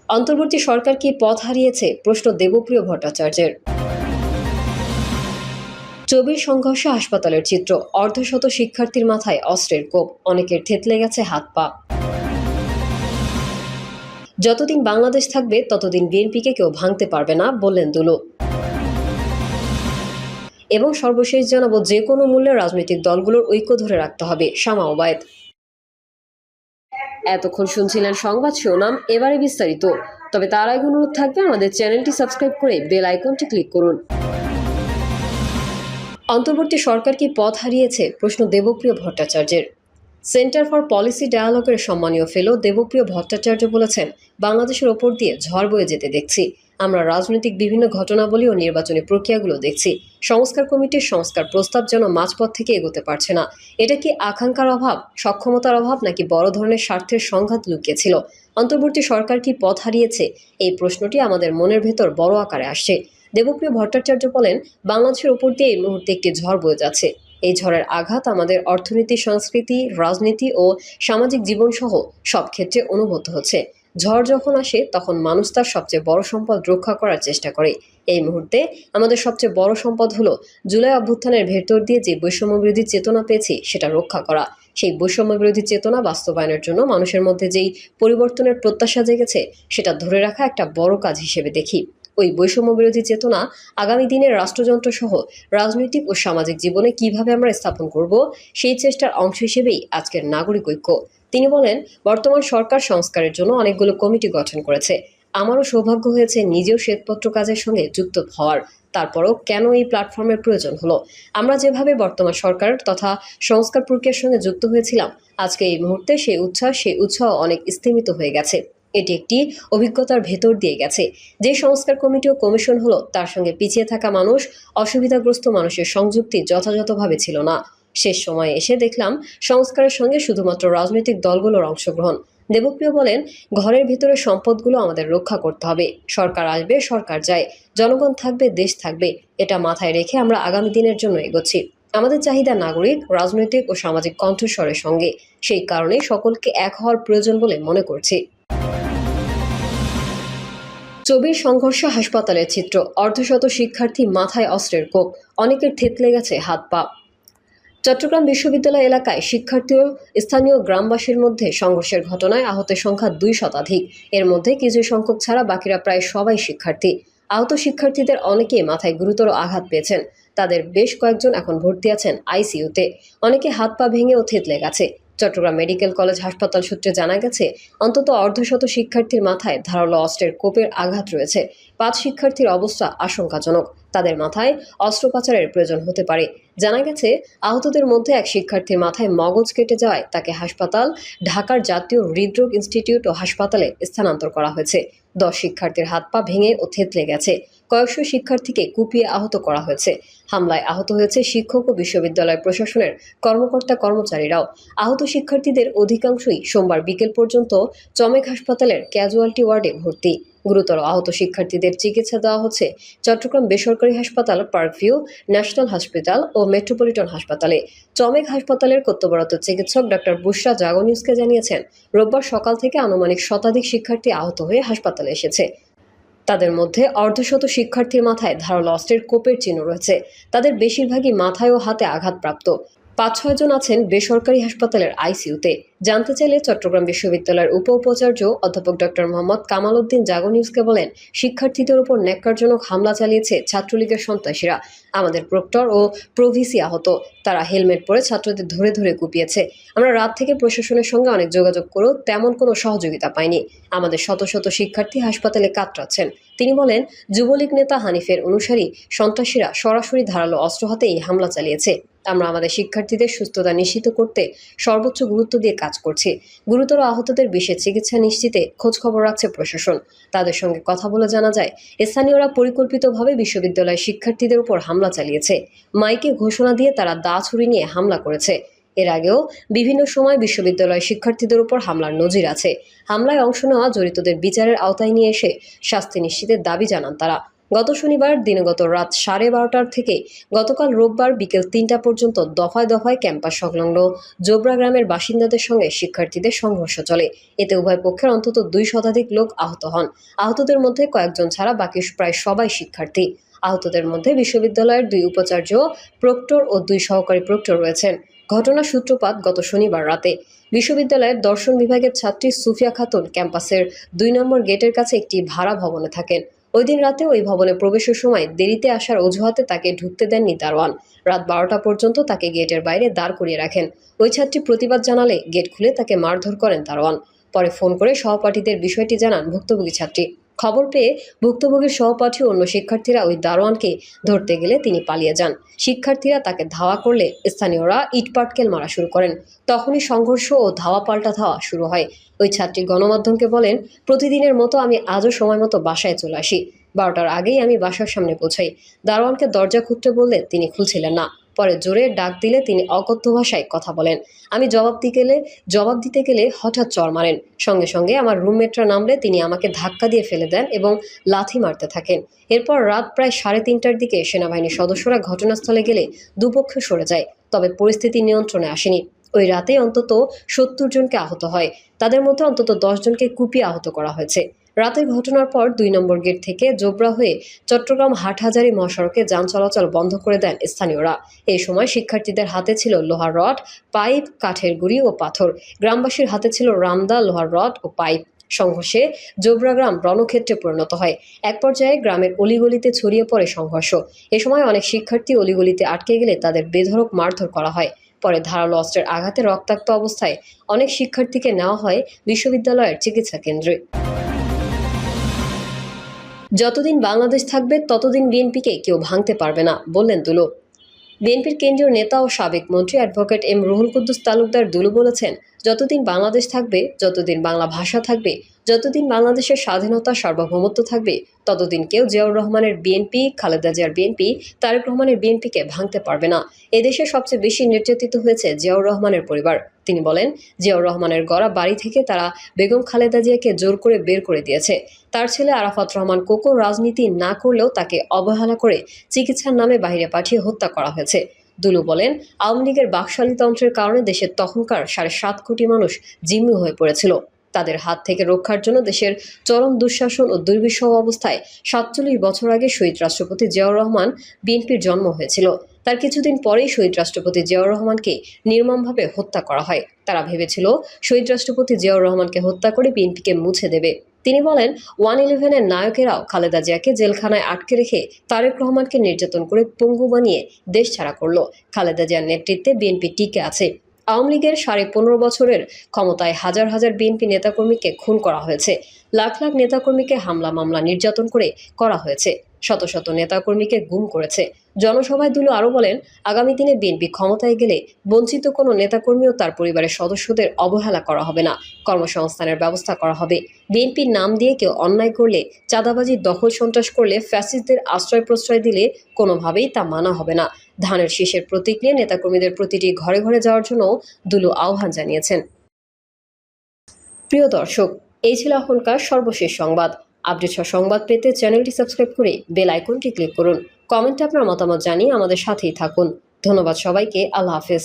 অন্তর্বর্তী সরকার কি পথ হারিয়েছে, প্রশ্ন দেবপ্রিয় ভট্টাচার্যের। চবির সংঘর্ষে হাসপাতালের চিত্র, অর্ধশত শিক্ষার্থীর মাথায় অস্ত্রের কোপ, অনেকের থেতলে গেছে হাত পা। যতদিন বাংলাদেশ থাকবে ততদিন বিএনপিকে কেউ ভাঙতে পারবে না, বললেন দুলু। এবং সর্বশেষ জানাবো, যে কোনো মূল্যে রাজনৈতিক দলগুলোর ঐক্য ধরে রাখতে হবে, শামা ওবায়েদ। এতক্ষণ শুনছিলেন সংবাদ শিরোনাম, এবারে বিস্তারিত। তবে তার আগে অনুরোধ থাকবে আমাদের চ্যানেলটি সাবস্ক্রাইব করে বেল আইকনটি ক্লিক করুন। অন্তর্বর্তী সরকার কি পথ হারিয়েছে, প্রশ্ন দেবপ্রিয় ভট্টাচার্যের। সেন্টার ফর পলিসি ডায়ালগের সম্মানীয় ফেলো দেবপ্রিয় ভট্টাচার্য বলেছেন, বাংলাদেশের ওপর দিয়ে ঝড় বয়ে যেতে দেখছি। আমরা রাজনৈতিক বিভিন্ন ঘটনাবলী ও নির্বাচনী প্রক্রিয়াগুলো দেখছি। সংস্কার কমিটির সংস্কার প্রস্তাব যেন মাঝপথ থেকে এগোতে পারছে না। এটা কি আকাঙ্ক্ষার অভাব, সক্ষমতার অভাব, নাকি বড় ধরনের স্বার্থের সংঘাত লুকিয়েছিল? অন্তর্বর্তী সরকার কি পথ হারিয়েছে, এই প্রশ্নটি আমাদের মনের ভেতর বড় আকারে আসছে। দেবপ্রিয় ভট্টাচার্য বলেন, বাংলাদেশের উপর দিয়ে এই মুহূর্তে একটি ঝড় বয়ে যাচ্ছে। এই ঝড়ের আঘাত আমাদের অর্থনীতি, সংস্কৃতি, রাজনীতি ও সামাজিক জীবন সহ সব ক্ষেত্রে অনুভূত হচ্ছে। ঝড় যখন আসে তখন মানুষ তার সবচেয়ে বড় সম্পদ রক্ষা করার চেষ্টা করে। এই মুহূর্তে আমাদের সবচেয়ে বড় সম্পদ হলো জুলাই অভ্যুত্থানের ভেতর দিয়ে যে বৈষম্য বিরোধী চেতনা পেয়েছি সেটা রক্ষা করা। সেই বৈষম্য বিরোধী চেতনা বাস্তবায়নের জন্য মানুষের মধ্যে যেই পরিবর্তনের প্রত্যাশা জেগেছে সেটা ধরে রাখা একটা বড় কাজ হিসেবে দেখি। ওই বৈষম্য বিরোধী চেতনা আগামী দিনের রাষ্ট্রযন্ত্র সহ রাজনৈতিক ও সামাজিক জীবনে কিভাবে আমরা স্থাপন করব, সেই চেষ্টার অংশ হিসেবেই আজকের নাগরিক ঐক্য। তিনি বলেন, বর্তমান সরকার সংস্কারের জন্য অনেকগুলো কমিটি গঠন করেছে। আমারও সৌভাগ্য হয়েছে নিজেও শ্বেতপত্র কাজের সঙ্গে যুক্ত হওয়ার। তারপরও কেন এই প্ল্যাটফর্মের প্রয়োজন হলো? আমরা যেভাবে বর্তমান সরকার তথা সংস্কার প্রক্রিয়ার সঙ্গে যুক্ত হয়েছিলাম, আজকে এই মুহূর্তে সেই উৎসাহ অনেক স্তিমিত হয়ে গেছে। এটি একটি অভিজ্ঞতার ভেতর দিয়ে গেছে। যে সংস্কার কমিটি ও কমিশন হলো, তার সঙ্গে পিছিয়ে থাকা মানুষ, অসুবিধাগ্রস্ত মানুষের সংযুক্তি যথাযথভাবে ছিল না। শেষ সময়ে এসে দেখলাম সংস্কারের সঙ্গে শুধুমাত্র রাজনৈতিক দলগুলোর অংশগ্রহণ। দেবপ্রিয় বলেন, ঘরের ভিতরে সম্পদগুলো আমাদের রক্ষা করতে হবে। সরকার আসবে, সরকার যায়, জনগণ থাকবে, দেশ থাকবে। এটা মাথায় রেখে আমরা আগামী দিনের জন্য এগোচ্ছি। আমাদের চাহিদা নাগরিক, রাজনৈতিক ও সামাজিক কণ্ঠস্বরের সঙ্গে। সেই কারণে সকলকে এক হওয়ার প্রয়োজন বলে মনে করছি। চবির সংঘর্ষে হাসপাতালের চিত্র, অর্ধশত শিক্ষার্থী মাথায় অস্ত্রের কোপ, অনেকের থেতলে গেছে হাত পা। চট্টগ্রাম বিশ্ববিদ্যালয় এলাকায় শিক্ষার্থী ও স্থানীয় গ্রামবাসীর মধ্যে সংঘর্ষের ঘটনায় আহতের সংখ্যা 2 শতাধিক। এর মধ্যে কিছু সংখ্যক ছাড়া বাকিরা প্রায় সবাই শিক্ষার্থী। আহত শিক্ষার্থীদের অনেকেই মাথায় গুরুতর আঘাত পেয়েছেন। তাদের বেশ কয়েকজন এখন ভর্তি আছেন আইসিইউতে। অনেকে হাত পা ভেঙে ও থেতলে গেছে। চট্টগ্রাম মেডিকেল কলেজ হাসপাতাল সূত্রে জানা গেছে, অন্তত অর্ধশত শিক্ষার্থীর মাথায় ধারালো অস্ত্রের কোপের আঘাত রয়েছে। 5 শিক্ষার্থীর অবস্থা আশঙ্কাজনক। তাদের মাথায় অস্ত্রোপচারের প্রয়োজন হতে পারে। জানা গেছে, আহতদের মধ্যে এক শিক্ষার্থীর মাথায় মগজ কেটে যাওয়ায় তাকে ঢাকার জাতীয় হৃদরোগ ইনস্টিটিউট ও হাসপাতালে স্থানান্তর করা হয়েছে। 10 শিক্ষার্থীর হাত পা ভেঙে ও থেতলে গেছে। কয়েকশো শিক্ষার্থীকে কুপিয়ে আহত করা হয়েছে। হামলায় আহত হয়েছে শিক্ষক ও বিশ্ববিদ্যালয় প্রশাসনের কর্মচারীরাও। আহত শিক্ষার্থীদের অধিকাংশই সোমবার বিকেল পর্যন্ত চমেক হাসপাতালের ক্যাজুয়ালিটি ওয়ার্ডে ভর্তি। গুরুতর আহত শিক্ষার্থীদের চিকিৎসা দেওয়া হচ্ছে চট্টগ্রাম বেসরকারি হাসপাতাল, পার্কভিউ, ন্যাশনাল হসপিটাল ও মেট্রোপলিটন হাসপাতালে। চমেক হাসপাতালের কর্তব্যরত চিকিৎসক ডক্টর বুশরা জাগো নিউজকে জানিয়েছেন, রোববার সকাল থেকে আনুমানিক শতাধিক শিক্ষার্থী আহত হয়ে হাসপাতালে এসেছে। তাদের মধ্যে অর্ধশত শিক্ষার্থীর মাথায় ধারালো অস্ত্রের কোপের চিহ্ন রয়েছে। তাদের বেশিরভাগই মাথায় ও হাতে আঘাতপ্রাপ্ত। 5-6 জন আছেন বেসরকারি হাসপাতালের আইসিইউতে। জানতে চাইলে চট্টগ্রাম বিশ্ববিদ্যালয়ের উপাচার্য অধ্যাপক ডক্টর মোহাম্মদ কামাল উদ্দিন জাগো নিউজকে বলেন, শিক্ষার্থীদের উপর ন্যাক্কারজনক হামলা চালিয়েছে ছাত্রলীগের সন্ত্রাসীরা। আমাদের প্রক্টর ও প্রভিসি আহত। তারা হেলমেট পরে ছাত্রদের ধরে ধরে কুপিয়েছে। আমরা রাত থেকে প্রশাসনের সঙ্গে অনেক যোগাযোগ করেও তেমন কোনো সহযোগিতা পাইনি। আমাদের শত শত শিক্ষার্থী হাসপাতালে কাতরাচ্ছেন। তিনি বলেন, যুবলীগ নেতা হানিফের অনুসারী সন্ত্রাসীরা সরাসরি ধারালো অস্ত্র হাতে এই হামলা চালিয়েছে। আমরা আমাদের শিক্ষার্থীদের সুস্থতা নিশ্চিত করতে সর্বোচ্চ গুরুত্ব দিয়ে কাজ করছি। গুরুতর আহতদের বিশেষ চিকিৎসা নিশ্চিতে খোঁজখবর রাখছে প্রশাসন। তাদের সঙ্গে কথা বলে জানা যায়, স্থানীয়রা পরিকল্পিতভাবে বিশ্ববিদ্যালয়ের শিক্ষার্থীদের উপর হামলা চালিয়েছে। মাইকে ঘোষণা দিয়ে তারা দা ছুরি নিয়ে হামলা করেছে। এর আগেও বিভিন্ন সময় বিশ্ববিদ্যালয়ের শিক্ষার্থীদের উপর হামলার নজির আছে। হামলায় অংশ নেওয়া জড়িতদের বিচারের আওতায় নিয়ে এসে শাস্তি নিশ্চিতের দাবি জানান তারা। গত শনিবার দিনগত রাত 12:30 থেকে গতকাল রোববার বিকেল 3টা পর্যন্ত দফায় দফায় ক্যাম্পাস সংলগ্ন জোবরা গ্রামের বাসিন্দাদের সঙ্গে শিক্ষার্থীদের সংঘর্ষ চলে। এতে উভয় পক্ষের অন্তত 2 শতাধিক লোক আহত হন। আহতদের মধ্যে কয়েকজন ছাড়া বাকি প্রায় সবাই শিক্ষার্থী। আহতদের মধ্যে বিশ্ববিদ্যালয়ের 2 উপাচার্য, প্রক্টর ও 2 সহকারী প্রক্টর রয়েছেন। ঘটনার সূত্রপাত গত শনিবার রাতে। বিশ্ববিদ্যালয়ের দর্শন বিভাগের ছাত্রী সুফিয়া খাতুন ক্যাম্পাসের 2 নম্বর গেটের কাছে একটি ভাড়া ভবনে থাকেন। ওই দিন রাতে ওই ভবনে প্রবেশের সময় দেরিতে আসার অজুহাতে তাকে ঢুকতে দেননি দারোয়ান। রাত 12টা পর্যন্ত তাকে গেটের বাইরে দাঁড় করিয়ে রাখেন। ওই ছাত্রী প্রতিবাদ জানালে গেট খুলে তাকে মারধর করেন দারোয়ান। পরে ফোন করে সহপাঠীদের বিষয়টি জানান ভুক্তভোগী ছাত্রী। খবর পেয়ে ভুক্তভোগীর সহপাঠী ও অন্য শিক্ষার্থীরা ওই দারোয়ানকে ধরতে গেলে তিনি পালিয়ে যান। শিক্ষার্থীরা তাকে ধাওয়া করলে স্থানীয়রা ইটপাটকেল মারা শুরু করেন। তখনই সংঘর্ষ ও ধাওয়া পাল্টা ধাওয়া শুরু হয়। ওই ছাত্রী গণমাধ্যমকে বলেন, প্রতিদিনের মতো আমি আজও সময় মতো বাসায় চলে আসি। 12টার আগেই আমি বাসার সামনে পৌঁছাই। দারোয়ানকে দরজা খুলতে বললে তিনি খুলছিলেন না। পরে জোরে ডাক দিলে তিনি অকথ্য ভাষায় কথা বলেন। আমি জবাব দিতে গেলে হঠাৎ চড় মারেন। সঙ্গে সঙ্গে আমার রুমমেটরা নামলে তিনি আমাকে ধাক্কা দিয়ে ফেলে দেন এবং লাথি মারতে থাকেন। এরপর রাত প্রায় 3:30টার দিকে সেনাবাহিনীর সদস্যরা ঘটনাস্থলে গেলে দুপক্ষ সরে যায়। তবে পরিস্থিতি নিয়ন্ত্রণে আসেনি। ওই রাতে অন্তত 70 জনকে আহত হয়। তাদের মধ্যে অন্তত 10 জনকে কুপিয়ে আহত করা হয়েছে। রাতের ঘটনার পর 2 নম্বর গেট থেকে জোবরা হয়ে চট্টগ্রাম হাটহাজারী মহাসড়কে যান চলাচল বন্ধ করে দেন স্থানীয়রা। এই সময় শিক্ষার্থীদের হাতে ছিল লোহার রড, পাইপ, কাঠের গুঁড়ি ও পাথর। গ্রামবাসীর হাতে ছিল রামদা, লোহার রড ও পাইপ। সংঘর্ষে জোবরা গ্রাম রণক্ষেত্রে পরিণত হয়। এক পর্যায়ে গ্রামের অলিগলিতে ছড়িয়ে পড়ে সংঘর্ষ। এ সময় অনেক শিক্ষার্থী অলিগলিতে আটকে গেলে তাদের বেধড়ক মারধর করা হয়। পরে ধারালো অস্ত্রের আঘাতে রক্তাক্ত অবস্থায় অনেক শিক্ষার্থীকে নেওয়া হয় বিশ্ববিদ্যালয়ের চিকিৎসা কেন্দ্রে। যতদিন বাংলাদেশ থাকবে ততদিন বিএনপিকে কেউ ভাঙতে পারবে না, বললেন দুলু। বিএনপির কেন্দ্রীয় নেতা ও সাবেক মন্ত্রী অ্যাডভোকেট এম রুহুল কুদ্দুস তালুকদার দুলু বলেছেন, যতদিন বাংলাদেশ থাকবে, যতদিন বাংলা ভাষা থাকবে, যতদিন বাংলাদেশের স্বাধীনতা সার্বভৌমত্ব থাকবে, ততদিন কেউ জিয়াউর রহমানের বিএনপি, খালেদা জিয়ার বিএনপি, তারেক রহমানের বিএনপিকে ভাঙতে পারবে না। এদেশে সবচেয়ে বেশি নির্যাতিত হয়েছে জিয়াউর রহমানের পরিবার। তিনি বলেন, জিয়াউর রহমানের গড়া বাড়ি থেকে তারা বেগম খালেদা জিয়াকে জোর করে বের করে দিয়েছে। তার ছেলে আরাফাত রহমান কোকো রাজনীতি না করলেও তাকে অবহেলা করে চিকিৎসার নামে বাইরে পাঠিয়ে হত্যা করা হয়েছে। দুলু বলেন, আওয়ামী লীগের বাকশালীতন্ত্রের কারণে দেশের তখনকার 7.5 কোটি মানুষ জিম্মি হয়ে পড়েছিল। তাদের হাত থেকে রক্ষার জন্য দেশের চরম দুঃশাসন ও দুর্বিষহ অবস্থায় 47 বছর আগে শহীদ রাষ্ট্রপতি জিয়াউর রহমান বিএনপির জন্ম হয়েছিল। তার কিছুদিন পরেই শহীদ রাষ্ট্রপতি জিয়াউর রহমানকে নির্মমভাবে হত্যা করা হয়। তারা ভেবেছিল শহীদ রাষ্ট্রপতি জিয়াউর রহমানকে হত্যা করে বিএনপিকে মুছে দেবে। তিনি বলেন, 111-এর নায়কেরাও খালেদা জিয়াকে জেলখানায় আটকে রেখে তারেক রহমানকে নির্যাতন করে পঙ্গু বানিয়ে দেশ ছাড়া করল। খালেদা জিয়ার নেতৃত্বে বিএনপি টিকে আছে। আওয়ামী লীগের 15.5 বছরের ক্ষমতায় হাজার হাজার বিএনপি নেতাকর্মীকে খুন করা হয়েছে। লাখ লাখ নেতাকর্মীকে হামলা মামলা নির্যাতন করা হয়েছে। শত শত নেতাকর্মীকে গুম করেছে। জনসভায় দুলু আরও বলেন, আগামী দিনে বিএনপি ক্ষমতায় গেলে বঞ্চিত কোনো নেতাকর্মী ও তার পরিবারের সদস্যদের অবহেলা করা হবে না, কর্মসংস্থানের ব্যবস্থা করা হবে। বিএনপির নাম দিয়ে কেউ অন্যায় করলে, চাঁদাবাজি, দখল সন্ত্রাস করলে, ফ্যাসিস্টদের আশ্রয় প্রশ্রয় দিলে কোনোভাবেই তা মানা হবে না। ধানের শীষের প্রতীক নিয়ে নেতাকর্মীদের প্রতিটি ঘরে ঘরে যাওয়ার জন্য দুলু আহ্বান জানিয়েছেন। প্রিয় দর্শক, এই ছিল এখনকার সর্বশেষ সংবাদ। আপডেট সংবাদ পেতে চ্যানেলটি সাবস্ক্রাইব করে বেল আইকনটি ক্লিক করুন। কমেন্টে আপনার মতামত জানিয়ে আমাদের সাথেই থাকুন। ধন্যবাদ সবাইকে। আল্লাহ হাফেজ।